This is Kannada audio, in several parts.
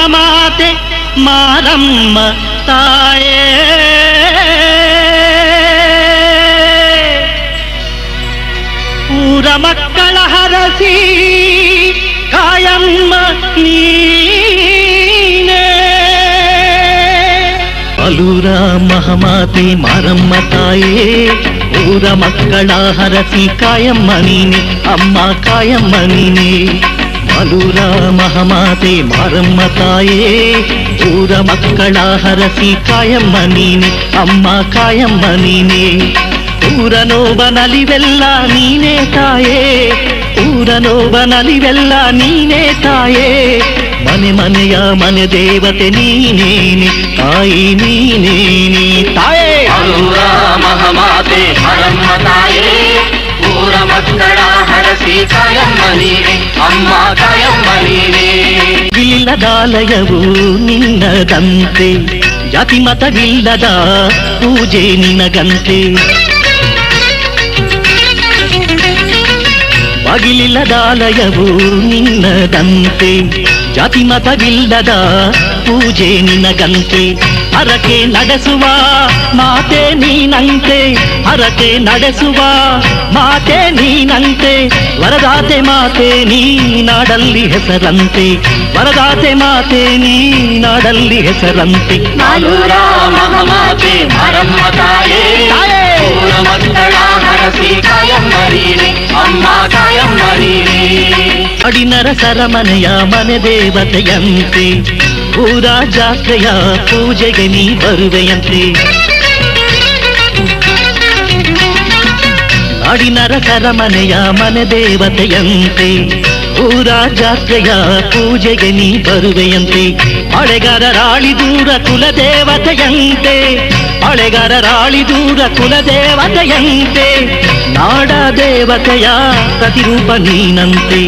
ಮಹಾಮಾತೆ ಮಾರಮ್ಮ ತಾಯೇ ಊರ ಮಕ್ಕಳ ಹರಸಿ ಕಾಯಮ್ಮ ನೀನೇ ಅಲೂರ ಮಹಾಮಾತೆ ಮಾರಮ್ಮ ತಾಯೇ ಊರ ಮಕ್ಕಳ ಹರಸಿ ಕಾಯಮ್ಮ ನೀನೆ ಅಮ್ಮ ಕಾಯಮ್ಮ ನೀನೆ ಅಲೂರ ಮಹಾಮಾತೆ ಮಾರಮ್ಮ ತಾಯೇ ಊರ ಮಕ್ಕಳ ಹರಸಿ ಕಾಯಮ್ಮ ನೀನೆ ಅಮ್ಮ ಕಾಯಮ್ಮ ನೀನೆ ಊರ ನೋವ ನಲಿವೆಲ್ಲ ನೀನೇ ತಾಯೇ ಊರ ನೋವ ನಲಿವೆಲ್ಲ ನೀನೇ ತಾಯೇ ಮನೆ ಮನೆಯ ಮನೆ ದೇವತೆ ನೀನೇನೆ ತಾಯಿ ನೀನೇನೆ ತಾಯೇ ಅಲೂರ ಮಹಾಮಾತೆ ಮಾರಮ್ಮ ತಾಯೇ ಊರ ಮಕ್ಕಳ ಹರಸಿ ಕಾಯಮ್ಮ ನೀನೆ ಅಮ್ಮ ಕಾಯಮ್ಮ ನೀನೆ ಇಲ್ಲದಾಲಯವು ನಿನ್ನದಂತೆ ಜಾತಿ ಮತವಿಲ್ಲದ ಪೂಜೆ ನಿನಗಂತೆ ಬಾಗಿಲಿಲ್ಲದಾಲಯವು ನಿನ್ನದಂತೆ ಜಾತಿ ಮತವಿಲ್ಲದ ಪೂಜೆ ನಿನಗಂತೆ ಹರಕೆ ನಡೆಸುವ ಮಾತೆ ನೀನಂತೆ ಹರಕೆ ನಡೆಸುವ ಮಾತೆ ನೀನಂತೆ ವರದಾತೆ ಮಾತೆ ನೀ ನಾಡಲ್ಲಿ ಹೆಸರಂತೆ ವರದಾತೆ ಮಾತೆ ನೀ ನಾಡಲ್ಲಿ ಹೆಸರಂತೆ ಅಲೂರ ಮಹಾಮಾತೆ ಮಾರಮ್ಮ ತಾಯೇ ಊರ ಮಕ್ಕಳ ಹರಸಿ ಕಾಯಮ್ಮ ನೀನೆ ಅಮ್ಮ ಕಾಯಮ್ಮ ನೀನೆ ಅಡಿನರ ಸರಮನೆಯ ಮನೆ ದೇವತೆಯಂತೆ ಊರ ಜಾತ್ರೆಯ ಪೂಜೆಗೆ ನೀ ಬರುವೆಯಂತೆ ನಾಡಿನರ ಸರಮನೆಯ ಮನೆ ದೇವತೆಯಂತೆ ಊರ ಜಾತ್ರೆಯ ಪೂಜೆಗೆ ನೀ ಬರುವೆಯಂತೆ ಹಳೆಗಾರರಾಳಿ ದೂರ ಕುಲದೇವತೆಯಂತೆ ಹಳೆಗಾರರಾಳಿ ದೂರ ಕುಲದೇವತೆಯಂತೆ ನಾಡ ದೇವತೆಯ ಪ್ರತಿರೂಪ ನೀನಂತೆ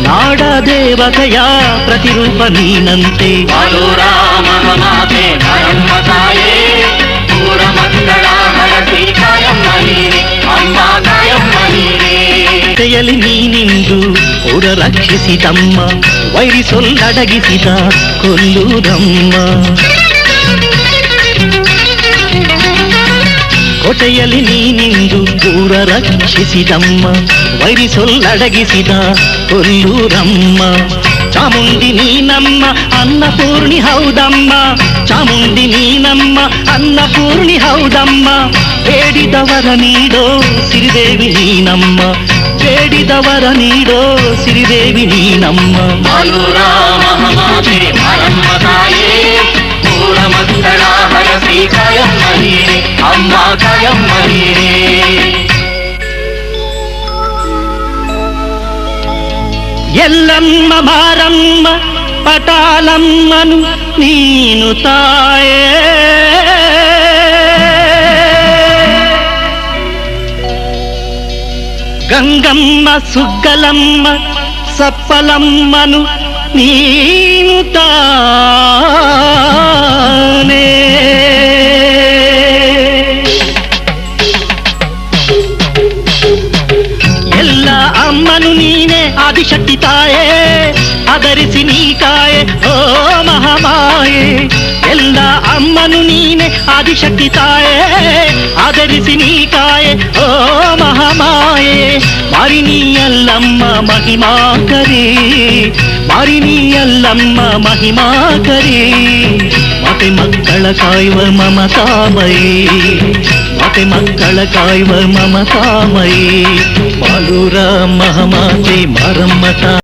ನಾಡ ದೇವತೆಯ ಪ್ರತಿರೂಪ ನೀನಂತೆ ಅಲೂರ ಮಹಾಮಾತೆ ಮಾರಮ್ಮ ತಾಯೇ ಊರ ಮಕ್ಕಳ ಹರಸಿ ಕಾಯಮ್ಮ ನೀನೆ ಅಮ್ಮ ಕಾಯಮ್ಮ ನೀನೆ ಜೊತೆಯಲ್ಲಿ ನೀನಿಂದು ಊರ ರಕ್ಷಿಸಿದಮ್ಮ ವೈರಿ ಸೊಲ್ಲಡಗಿಸಿದ ಕೊಲ್ಲೂರಮ್ಮ ಕೋಟೆಯಲ್ಲಿ ನೀನಿಂದು ಊರ ರಕ್ಷಿಸಿದಮ್ಮ ವೈರಿ ಸೊಲ್ಲಡಗಿಸಿದ ಕೊಲ್ಲೂರಮ್ಮ ಚಾಮುಂಡಿ ನೀನಮ್ಮ ಅನ್ನಪೂರ್ಣಿ ಹೌದಮ್ಮ ಚಾಮುಂಡಿ ನೀನಮ್ಮ ಅನ್ನಪೂರ್ಣಿ ಹೌದಮ್ಮ ಬೇಡಿದವರ ನೀಡೋ ಸಿರಿದೇವಿ ನೀನಮ್ಮ ಬೇಡಿದವರ ನೀಡೋ ಸಿರಿದೇವಿ ನೀನಮ್ಮ ಅಲೂರ ಮಹಾಮಾತೆ ಮಾರಮ್ಮ ತಾಯೇ ಊರ ಮಕ್ಕಳ ಹರಸಿ ಕಾಯಮ್ಮ ನೀನೆ ಅಮ್ಮ ಕಾಯಮ್ಮ ನೀನೆ ಎಲ್ಲಮ್ಮ ಮಾರಮ್ಮ ಪಟಾಲಮ್ಮನು ನೀನು ತಾಯೇ ಗಂಗಮ್ಮ ಸುಗ್ಗಲಮ್ಮ ಸಪ್ಪಲಮ್ಮನು ನೀನು ತಾನೇ ಎಲ್ಲ ಅಮ್ಮನು ನೀನೆ ಆದಿಶಕ್ತಿ ತಾಯೇ ಆಧರಿಸಿ ನೀ ಕಾಯೆ ಓ ಮಹಾಮಾಯೆ ಎಲ್ಲ ಅಮ್ಮನು ನೀನೆ ಆದಿಶಕ್ತಿ ತಾಯೇ ಆಧರಿಸಿ ನೀ ಕಾಯೆ ಓ ಮಹಾಮಾಯೆ ಮಾರಿನಿಯಲ್ಲಮ್ಮ ಮಹಿಮಾಕರಿ ಮಾರಿನಿಯಲ್ಲಮ್ಮ ಮಹಿಮಾಕರಿ ಮಾತೆ ಮಕ್ಕಳ ಕಾಯುವ ಮಮತಾಮಯಿ ಮಾತೆ ಮಕ್ಕಳ ಕಾಯುವ ಮಮತಾಮಯಿ ಅಲೂರ ಮಹಾಮಾತೆ ಮಾರಮ್ಮ